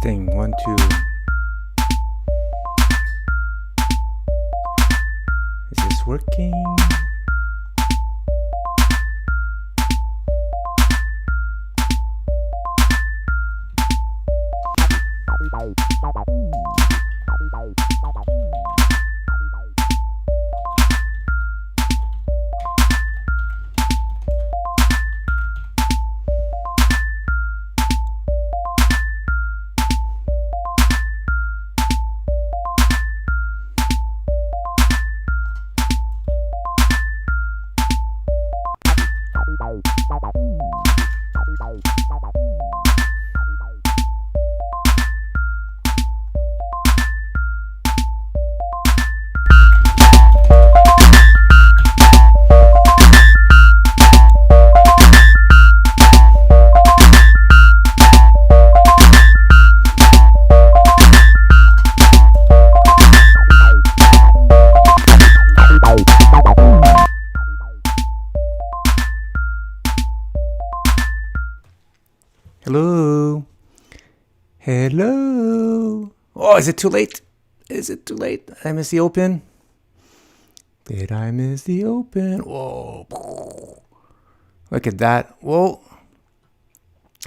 Testing, 1, 2. Is this working? Hello? Hello? Oh, is it too late? Is it too late? Did I miss the open? Did I miss the open? Whoa. Look at that. Whoa.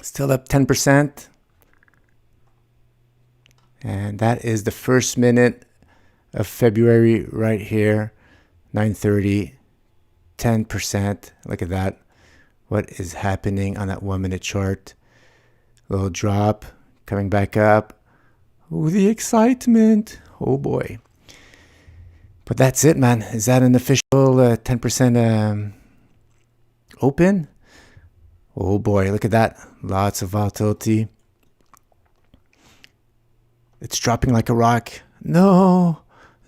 Still up 10%. And that is the first minute of February right here. 9:30. 10%. Look at that. What is happening on that 1 minute chart? Little drop, coming back up. Oh, the excitement. Oh boy. But that's it, man. Is that an official 10% open? Oh boy, look at that. Lots of volatility. It's dropping like a rock. No,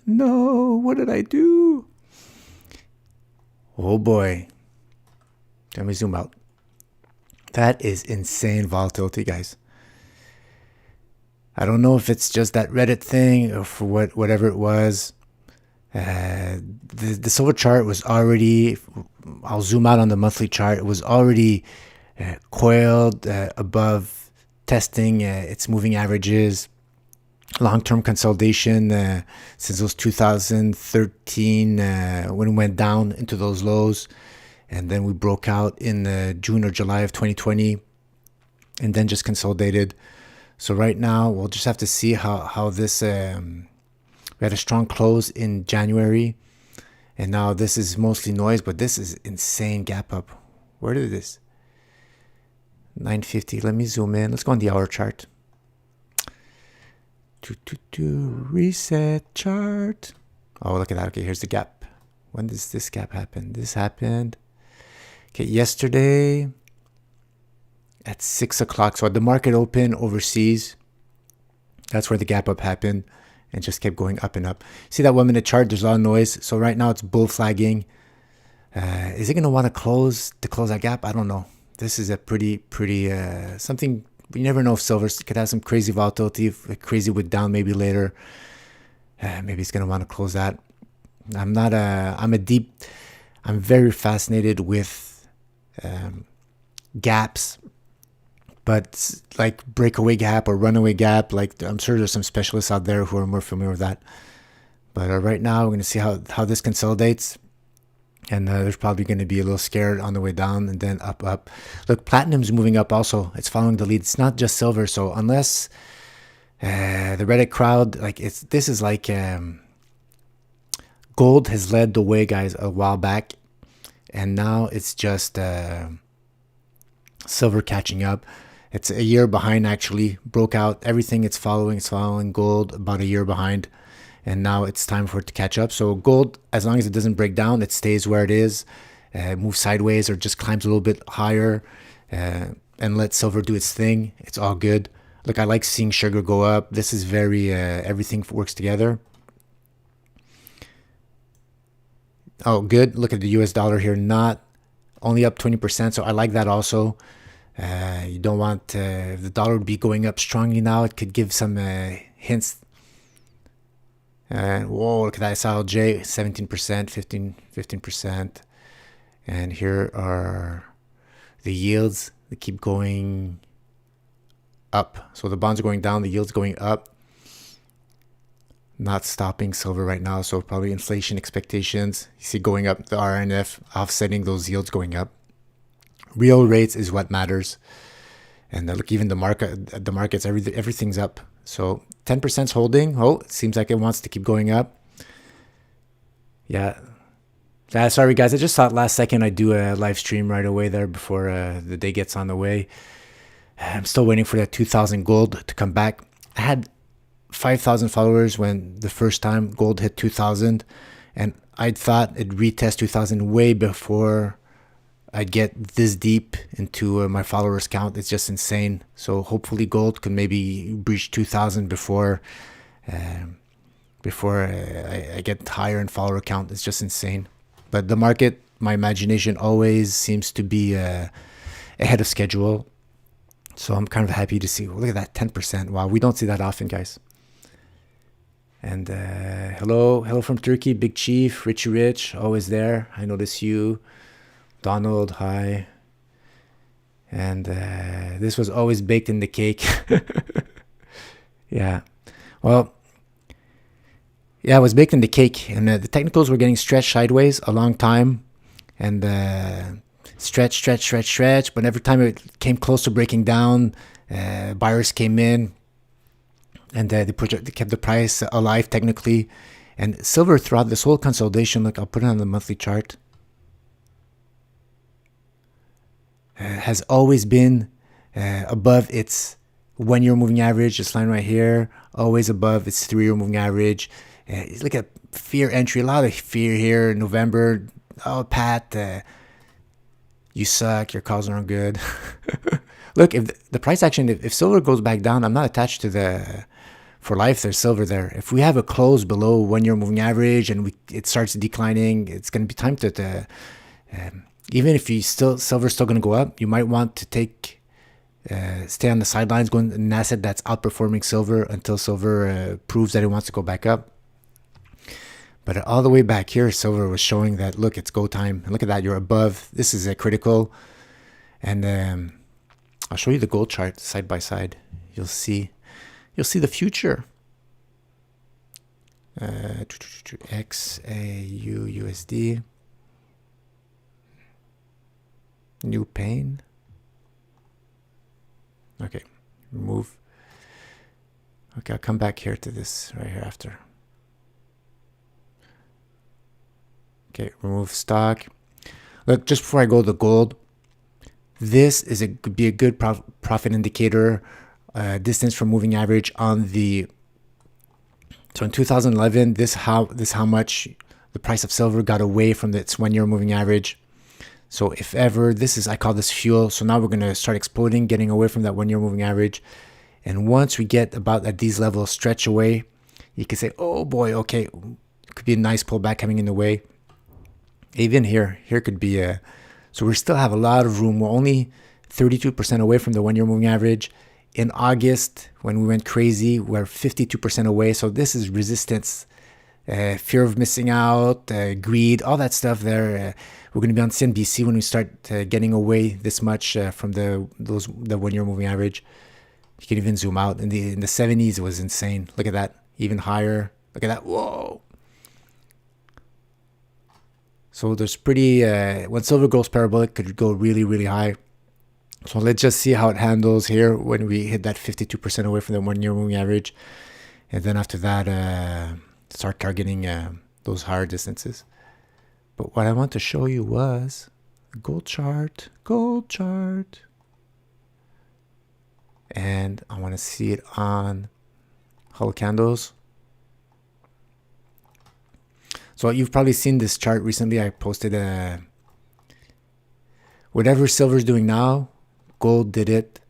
what did I do? Oh boy. Let me zoom out. That is insane volatility, guys. I don't know if it's just that Reddit thing or for whatever it was. The silver chart was already, I'll zoom out on the monthly chart. It was already coiled above testing its moving averages. Long-term consolidation since those 2013 when it went down into those lows. And then we broke out in June or July of 2020 and then just consolidated. So right now, we'll just have to see how this, we had a strong close in January. And now this is mostly noise, but this is insane gap up. Where did this? 950. Let me zoom in. Let's go on the hour chart. Reset chart. Oh, look at that. Okay, here's the gap. When does this gap happen? This happened. Okay, yesterday at 6 o'clock. So at the market open overseas, that's where the gap up happened and just kept going up and up. See that 1 minute chart? There's a lot of noise. So right now it's bull flagging. Is it going to want to close that gap? I don't know. This is a pretty something. You never know if silver could have some crazy volatility, crazy with down maybe later. Maybe it's going to want to close that. I'm very fascinated with gaps, but like breakaway gap or runaway gap, like I'm sure there's some specialists out there who are more familiar with that. But right now we're going to see how this consolidates, and there's probably going to be a little scared on the way down and then up. Look, platinum's moving up also. It's following the lead. It's not just silver. So unless the Reddit crowd, like this is like gold has led the way, guys, a while back. And now it's just silver catching up. It's a year behind, actually. Broke out everything it's following gold about a year behind. And now it's time for it to catch up. So gold, as long as it doesn't break down, it stays where it is, moves sideways or just climbs a little bit higher and let silver do its thing. It's all good. Look, I like seeing sugar go up. This is very, everything works together. Oh, good. Look at the US dollar here, not only up 20%. So I like that also. You don't want if the dollar would be going up strongly now. It could give some hints. Whoa, look at that SLJ, 17%, 15%. And here are the yields. They keep going up. So the bonds are going down, the yield's going up. Not stopping silver right now. So probably inflation expectations. You see going up, the RNF offsetting those yields going up. Real rates is what matters. And look, even the markets, everything's up. So 10% is holding. Oh, it seems like it wants to keep going up. Yeah. Sorry, guys. I just thought last second I'd do a live stream right away there before the day gets on the way. I'm still waiting for that 2,000 gold to come back. I had 5,000 followers when the first time gold hit 2,000. And I thought it'd retest 2,000 way before I'd get this deep into my followers count. It's just insane. So hopefully gold can maybe breach 2,000 before I get higher in follower count. It's just insane. But the market, my imagination always seems to be ahead of schedule. So I'm kind of happy to see. Look at that 10%. Wow, we don't see that often, guys. And hello from Turkey, Big Chief, Richie Rich, always there. I notice you. Donald, hi. And this was always baked in the cake. Yeah. Well, yeah, it was baked in the cake. And the technicals were getting stretched sideways a long time. And stretch. But every time it came close to breaking down, buyers came in. And they kept the price alive technically. And silver throughout this whole consolidation, look, I'll put it on the monthly chart. Has always been above its 1 year moving average. This line right here, always above its 3 year moving average. Look at fear entry, a lot of fear here in November. Oh, Pat, you suck, your calls aren't good. Look, if the price action, if silver goes back down, I'm not attached to the for life. There's silver there. If we have a close below 1 year moving average and it starts declining, it's going to be time to even if silver's still going to go up, you might want to stay on the sidelines, going an asset that's outperforming silver until silver proves that it wants to go back up. But all the way back here, silver was showing that, look, it's go time. And look at that, you're above. This is a critical. And I'll show you the gold chart side by side. You'll see the future. XAUUSD. New pane. Okay, remove. Okay, I'll come back here to this right here after. Okay, remove stock. Look, just before I go to the gold, this could be a good profit indicator. Distance from moving average on the. So in 2011, this how much the price of silver got away from its 1 year moving average. So if ever, I call this fuel. So now we're going to start exploding, getting away from that 1 year moving average. And once we get about at these levels, stretch away, you can say, oh boy, okay, it could be a nice pullback coming in the way. Even here could be so we still have a lot of room. We're only 32% away from the 1 year moving average. In August, when we went crazy, we're 52% away. So this is resistance, fear of missing out, greed, all that stuff there. We're going to be on CNBC when we start getting away this much from the 1 year moving average. You can even zoom out. In the 70s, it was insane. Look at that. Even higher. Look at that. Whoa. So there's when silver goes parabolic, could go really, really high. So let's just see how it handles here when we hit that 52% away from the 1 year moving average. And then after that, start targeting those higher distances. But what I want to show you was gold chart. And I want to see it on hollow candles. So you've probably seen this chart recently. I posted whatever silver's doing now, gold did it.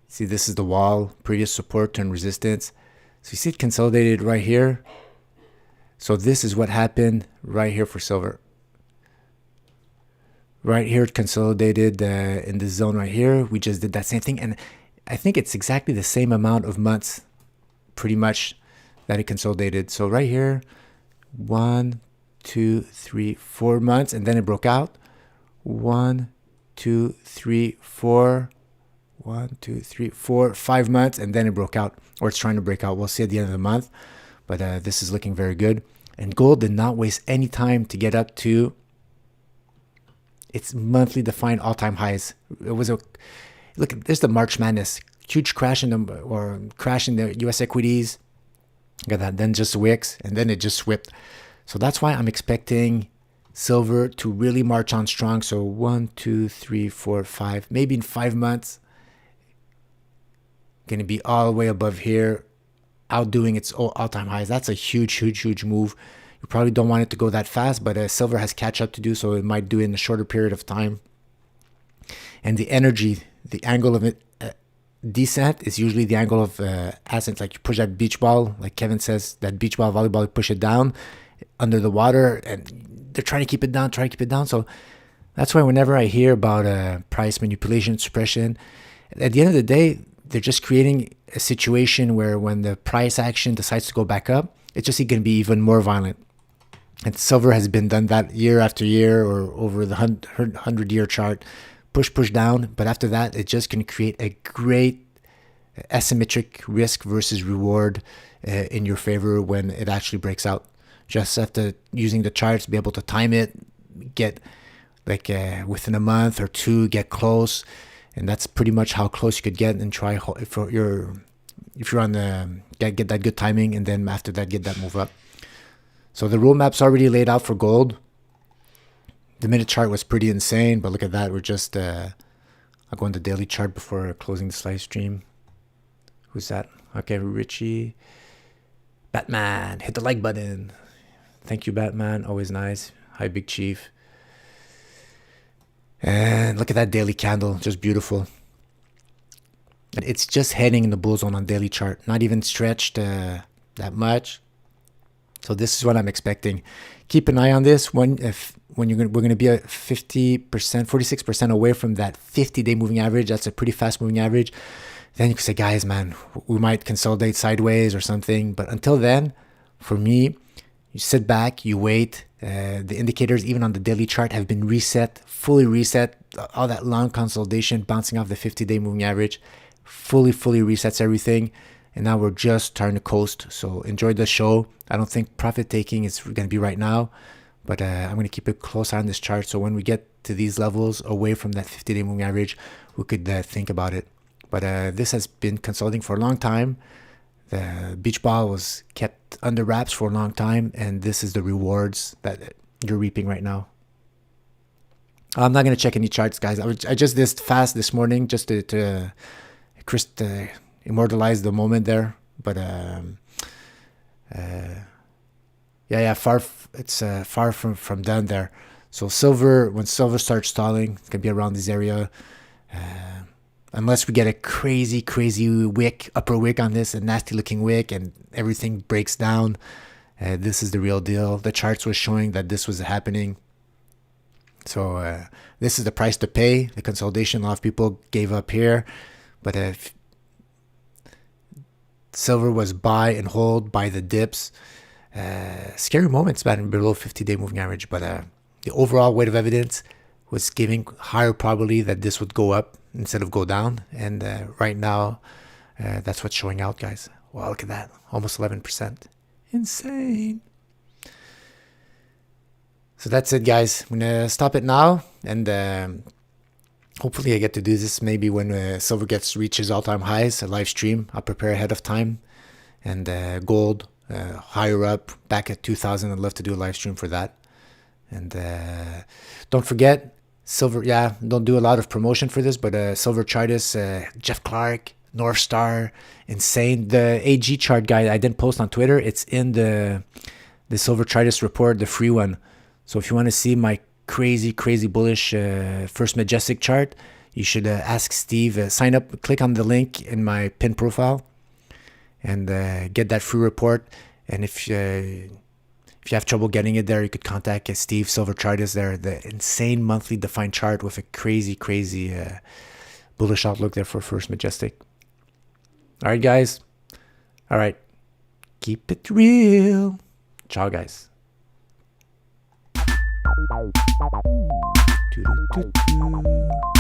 See, this is the wall, previous support and resistance. So you see it consolidated right here. So this is what happened right here for silver. Right here, it consolidated in this zone right here. We just did that same thing. And I think it's exactly the same amount of months, pretty much, that it consolidated. So right here, 1, 2, 3, 4 months. And then it broke out. 1, 2, 3, 4. 1, 2, 3, 4, 5 months, and then it broke out, or it's trying to break out. We'll see at the end of the month, but this is looking very good. And gold did not waste any time to get up to its monthly defined all-time highs. It was a look. There's the March Madness, huge crash in the U.S. equities. Look at that. Then just wicks, and then it just whipped. So that's why I'm expecting silver to really march on strong. So 1, 2, 3, 4, 5, maybe in 5 months, going to be all the way above here, outdoing its all-time highs. That's a huge move. You probably don't want it to go that fast, but silver has catch up to do, so it might do it in a shorter period of time. And the energy, the angle of it, descent is usually the angle of ascent. Like you push that beach ball, like Kevin says, that beach ball volleyball, you push it down under the water, and they're trying to keep it down, So that's why whenever I hear about price manipulation, suppression, at the end of the day, they're just creating a situation where when the price action decides to go back up, it's just going to be even more violent. And silver has been done that year after year, or over the 100-year chart, push down. But after that, it's just going to create a great asymmetric risk versus reward in your favor when it actually breaks out. Just after using the charts, be able to time it, get like within a month or two, get close. And that's pretty much how close you could get, and try if you're on the get that good timing, and then after that get that move up. So the roadmap's already laid out for gold. The minute chart was pretty insane, but look at that. We're just I'll go on the daily chart before closing this live stream. Who's that? Okay, Richie. Batman, hit the like button. Thank you, Batman. Always nice. Hi, Big Chief. And look at that daily candle, just beautiful. It's just heading in the bull zone on daily chart, not even stretched that much. So this is what I'm expecting. Keep an eye on this. We're going to be at 50%, 46% away from that 50-day moving average. That's a pretty fast moving average. Then you can say, guys, man, we might consolidate sideways or something. But until then, for me, you sit back, you wait. The indicators, even on the daily chart, have been reset, fully reset. All that long consolidation, bouncing off the 50-day moving average, fully resets everything. And now we're just starting to coast. So enjoy the show. I don't think profit taking is going to be right now, but I'm going to keep a close eye on this chart. So when we get to these levels away from that 50-day moving average, we could think about it. But this has been consolidating for a long time. The beach ball was kept under wraps for a long time, and this is the rewards that you're reaping right now. I'm not going to check any charts, guys. I just did fast this morning just to immortalize the moment there. But it's far from done there. So silver, when silver starts stalling, it's going to be around this area. Unless we get a crazy wick, upper wick on this, a nasty looking wick, and everything breaks down. This is the real deal. The charts were showing that this was happening. So this is the price to pay. The consolidation, a lot of people gave up here. But if silver was buy and hold by the dips, scary moments, man, below 50-day moving average. But the overall weight of evidence was giving higher probability that this would go up instead of go down. And right now, that's what's showing out, guys. Wow, look at that. Almost 11%. Insane. So that's it, guys. I'm going to stop it now. And hopefully I get to do this maybe when silver reaches all-time highs, a live stream. I'll prepare ahead of time. And gold, higher up, back at 2,000. I'd love to do a live stream for that. And don't forget, silver, don't do a lot of promotion for this, but silver chartist, Jeff Clark, North Star, insane. The AG chart guide I didn't post on Twitter. It's in the silver chartist report, the free one. So if you want to see my crazy bullish first majestic chart, you should ask Steve. Sign up, click on the link in my pin profile, and get that free report. And if you have trouble getting it there, you could contact Steve, silver chartist there. The insane monthly defined chart with a crazy bullish outlook there for first majestic. All right, guys. All right. Keep it real. Ciao, guys. Doo-doo-doo-doo.